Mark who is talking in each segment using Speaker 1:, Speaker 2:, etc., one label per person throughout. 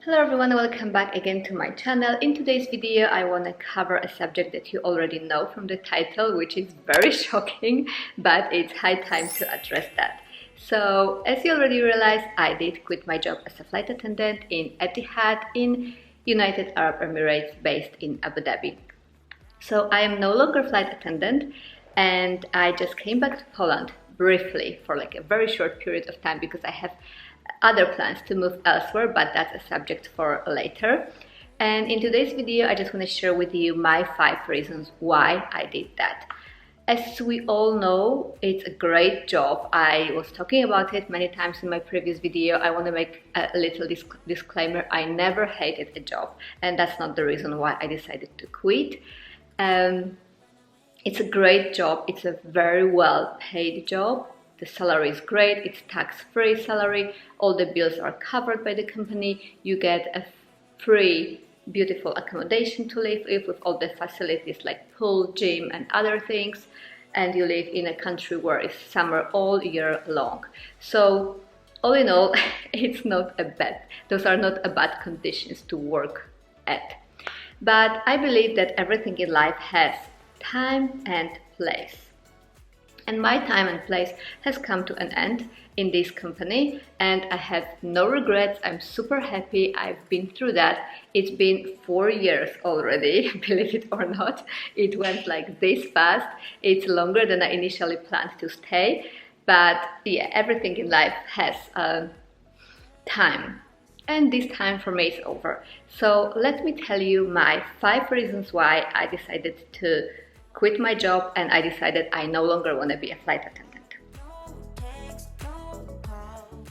Speaker 1: Hello everyone, welcome back again to my channel. In today's video I want to cover a subject that you already know from the title, which is very shocking, but it's high time to address that. So as you already realized, I did quit my job as a flight attendant in Etihad in United Arab Emirates based in Abu Dhabi. So I am no longer flight attendant and I just came back to Poland briefly for like a very short period of time because I have other plans to move elsewhere, but that's a subject for later. And in today's video I just want to share with you my 5 reasons why I did that. As we all know, it's a great job. I was talking about it many times in my previous video. I want to make a little disclaimer. I never hated a job, and that's not the reason why I decided to quit. It's a great job. It's a very well paid job. The salary is great, it's tax-free salary, all the bills are covered by the company, you get a free, beautiful accommodation to live with all the facilities like pool, gym and other things, and you live in a country where it's summer all year long. So all in all, those are not a bad conditions to work at. But I believe that everything in life has time and place. And my time and place has come to an end in this company and I have no regrets. I'm super happy. I've been through that. It's been 4 years already, believe it or not. It went like this fast. It's longer than I initially planned to stay. But yeah, everything in life has time. And this time for me is over. So let me tell you my 5 reasons why I decided to quit my job and I decided I no longer want to be a flight attendant.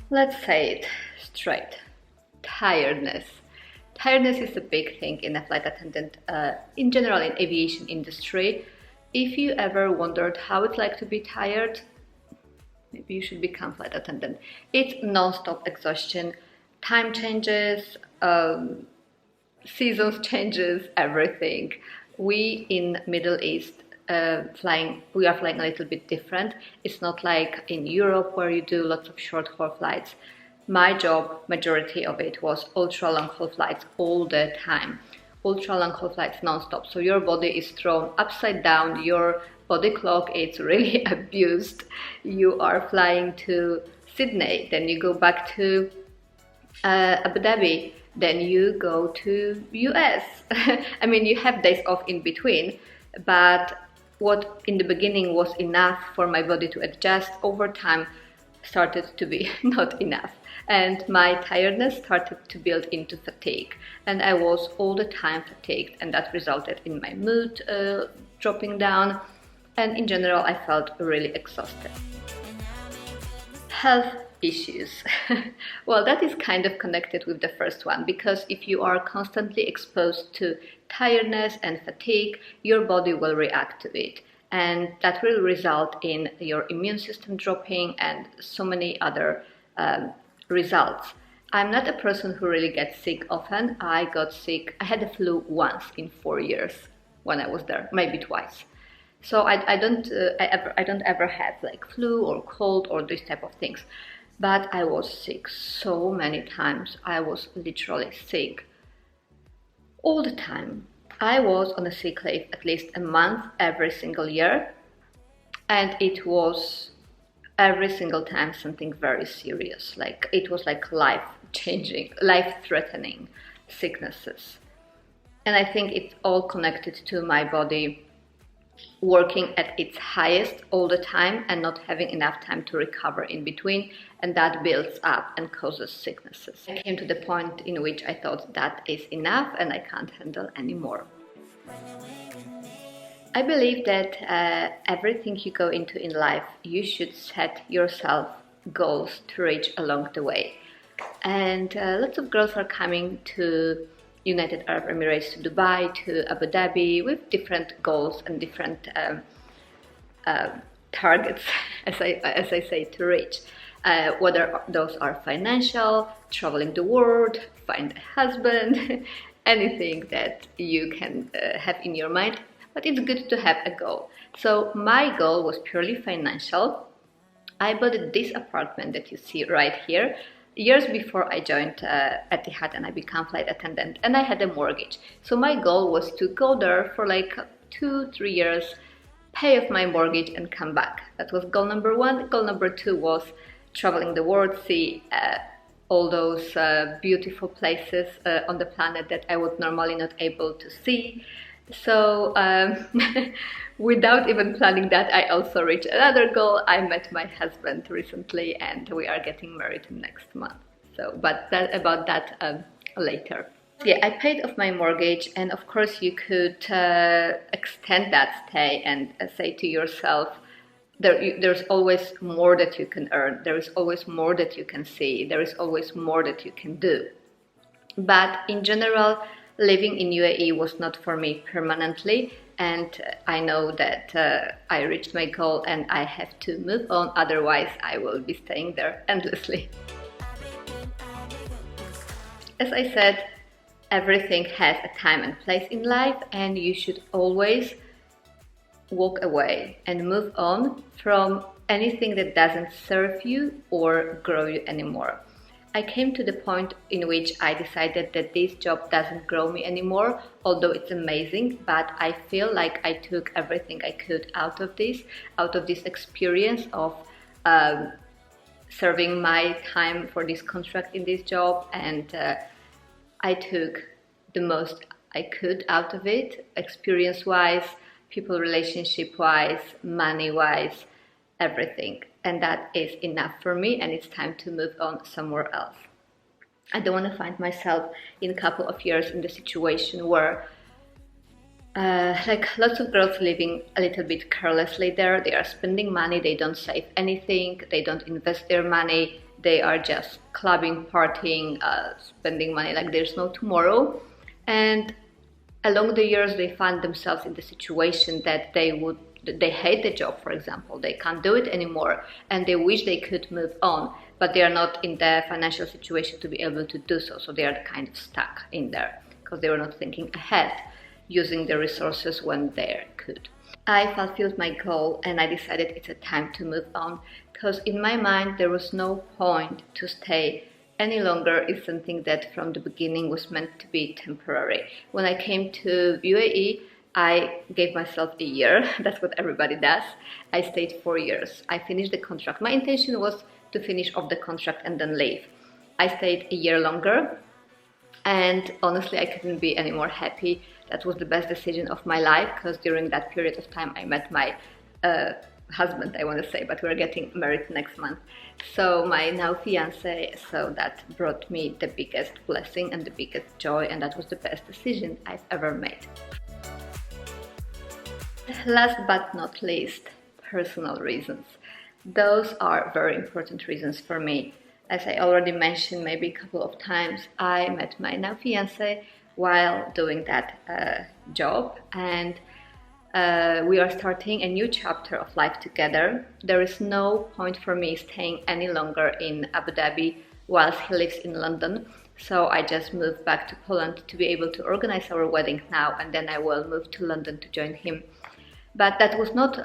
Speaker 1: Let's say it straight. Tiredness. Tiredness is a big thing in a flight attendant, in general in aviation industry. If you ever wondered how it's like to be tired, maybe you should become flight attendant. It's non-stop exhaustion, time changes, seasons changes, everything. We in Middle East we are flying a little bit different. It's not like in Europe where you do lots of short haul flights. My job, majority of it was ultra long haul flights all the time. Ultra long haul flights non-stop. So your body is thrown upside down, your body clock is really abused. You are flying to Sydney, then you go back to Abu Dhabi, then you go to US. I mean, you have days off in between, but what in the beginning was enough for my body to adjust over time started to be not enough. And my tiredness started to build into fatigue. And I was all the time fatigued, and that resulted in my mood dropping down. And in general, I felt really exhausted. Health issues. Well, that is kind of connected with the first one, because if you are constantly exposed to tiredness and fatigue, your body will react to it, and that will result in your immune system dropping and so many other results. I'm not a person who really gets sick often. I got sick, I had the flu once in 4 years when I was there, maybe twice. So I don't ever have like flu or cold or this type of things. But I was sick so many times. I was literally sick all the time. I was on a sick leave at least a month every single year, and it was every single time something very serious. Like it was like life-changing, life-threatening sicknesses. And I think it's all connected to my body working at its highest all the time and not having enough time to recover in between, and that builds up and causes sicknesses. I came to the point in which I thought that is enough and I can't handle anymore. I believe that everything you go into in life, you should set yourself goals to reach along the way. And lots of girls are coming to United Arab Emirates, to Dubai, to Abu Dhabi with different goals and different targets, as I say, to reach. Whether those are financial, traveling the world, find a husband, anything that you can have in your mind, but it's good to have a goal. So my goal was purely financial. I bought this apartment that you see right here years before I joined Etihad and I became flight attendant, and I had a mortgage. So my goal was to go there for like 2-3 years, pay off my mortgage and come back. That was goal number one. Goal number two was traveling the world, see all those beautiful places on the planet that I would normally not able to see. So without even planning that, I also reached another goal. I met my husband recently and we are getting married next month. So, but about that later. Yeah, I paid off my mortgage, and of course you could extend that stay and say to yourself, there's always more that you can earn, there is always more that you can see, there is always more that you can do. But in general, living in UAE was not for me permanently, and I know that I reached my goal and I have to move on, otherwise I will be staying there endlessly. As I said, everything has a time and place in life, and you should always walk away and move on from anything that doesn't serve you or grow you anymore. I came to the point in which I decided that this job doesn't grow me anymore, although it's amazing, but I feel like I took everything I could out of this experience of serving my time for this contract in this job, and I took the most I could out of it, experience-wise, people relationship-wise, money-wise, everything. And that is enough for me, and it's time to move on somewhere else. I don't want to find myself in a couple of years in the situation where like lots of girls living a little bit carelessly there. They are spending money, they don't save anything, they don't invest their money, they are just clubbing, partying, spending money like there's no tomorrow. And along the years they find themselves in the situation that they hate the job, for example, they can't do it anymore, and they wish they could move on, but they are not in the financial situation to be able to do so, so they are kind of stuck in there because they were not thinking ahead, using the resources when they could. I fulfilled my goal and I decided it's a time to move on, because in my mind there was no point to stay any longer if something that from the beginning was meant to be temporary. When I came to UAE, I gave myself a year. That's what everybody does. I stayed 4 years. I finished the contract. My intention was to finish off the contract and then leave. I stayed a year longer, and honestly I couldn't be any more happy. That was the best decision of my life, because during that period of time I met my husband, I want to say, but we're getting married next month. So my now fiance, so that brought me the biggest blessing and the biggest joy, and that was the best decision I've ever made. Last but not least, personal reasons. Those are very important reasons for me. As I already mentioned maybe a couple of times, I met my now fiance while doing that job, and we are starting a new chapter of life together. There is no point for me staying any longer in Abu Dhabi whilst he lives in London. So I just moved back to Poland to be able to organize our wedding now, and then I will move to London to join him. But that was not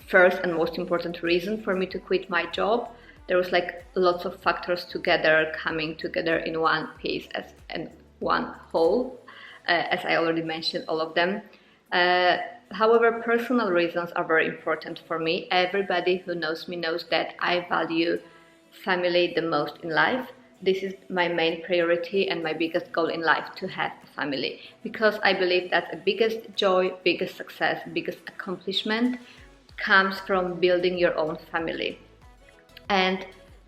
Speaker 1: first and most important reason for me to quit my job. There was like lots of factors together, coming together in one piece and one whole, as I already mentioned all of them. However, personal reasons are very important for me. Everybody who knows me knows that I value family the most in life. This is my main priority and my biggest goal in life, to have a family, because I believe that the biggest joy, biggest success, biggest accomplishment comes from building your own family. And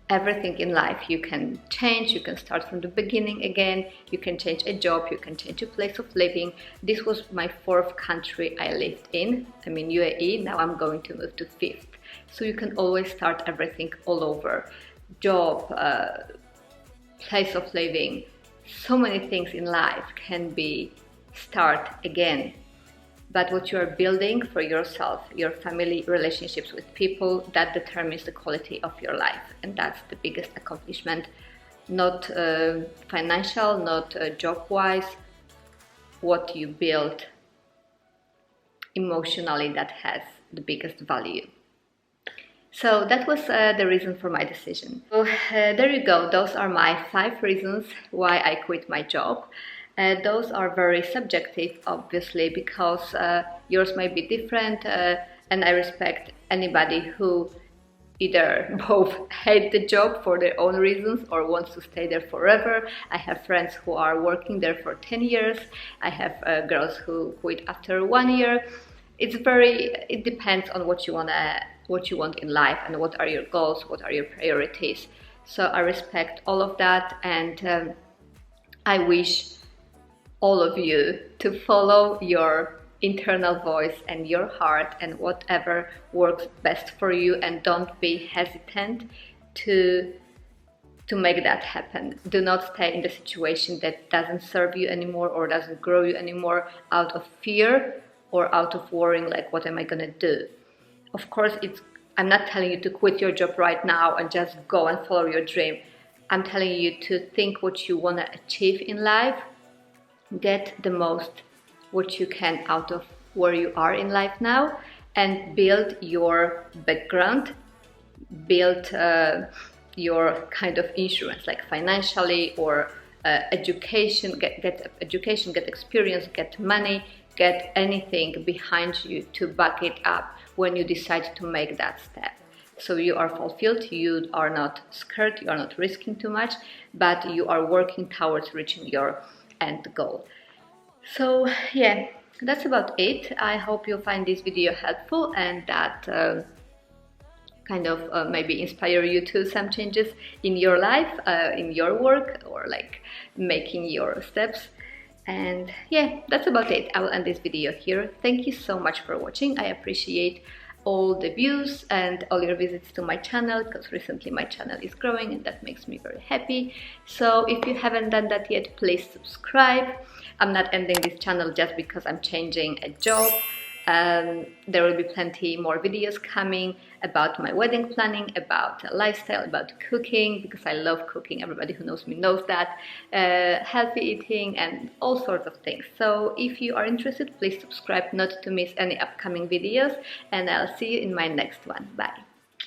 Speaker 1: everything in life you can change, you can start from the beginning again, you can change a job, you can change a place of living. This was my 4th country I lived in, UAE, now I'm going to move to 5th. So you can always start everything all over. Job, place of living, so many things in life can be start again. But what you are building for yourself, your family, relationships with people, that determines the quality of your life. And that's the biggest accomplishment, not financial, not job-wise, what you build emotionally, that has the biggest value. So that was the reason for my decision. So there you go. Those are my 5 reasons why I quit my job. Those are very subjective, obviously, because yours might be different, and I respect anybody who either both hate the job for their own reasons or wants to stay there forever. I have friends who are working there for 10 years. I have girls who quit after 1 year. It depends on what you want in life and what are your goals, what are your priorities. So I respect all of that, and I wish all of you to follow your internal voice and your heart and whatever works best for you, and don't be hesitant to make that happen. Do not stay in the situation that doesn't serve you anymore or doesn't grow you anymore out of fear or out of worrying, like, what am I gonna do? Of course, I'm not telling you to quit your job right now and just go and follow your dream. I'm telling you to think what you want to achieve in life, get the most what you can out of where you are in life now, and build your background, build your kind of insurance, like financially or education, get education, get experience, get money, get anything behind you to back it up when you decide to make that step. So you are fulfilled, you are not scared, you are not risking too much, but you are working towards reaching your end goal. So yeah, that's about it. I hope you find this video helpful and that kind of maybe inspire you to some changes in your life, in your work, or like making your steps. And yeah, that's about it. I will end this video here. Thank you so much for watching. I appreciate all the views and all your visits to my channel, because recently my channel is growing and that makes me very happy. So if you haven't done that yet, please subscribe. I'm not ending this channel just because I'm changing a job. There will be plenty more videos coming about my wedding planning, about lifestyle, about cooking, because I love cooking. Everybody who knows me knows that. Healthy eating and all sorts of things. So if you are interested, please subscribe not to miss any upcoming videos, and I'll see you in my next one. Bye.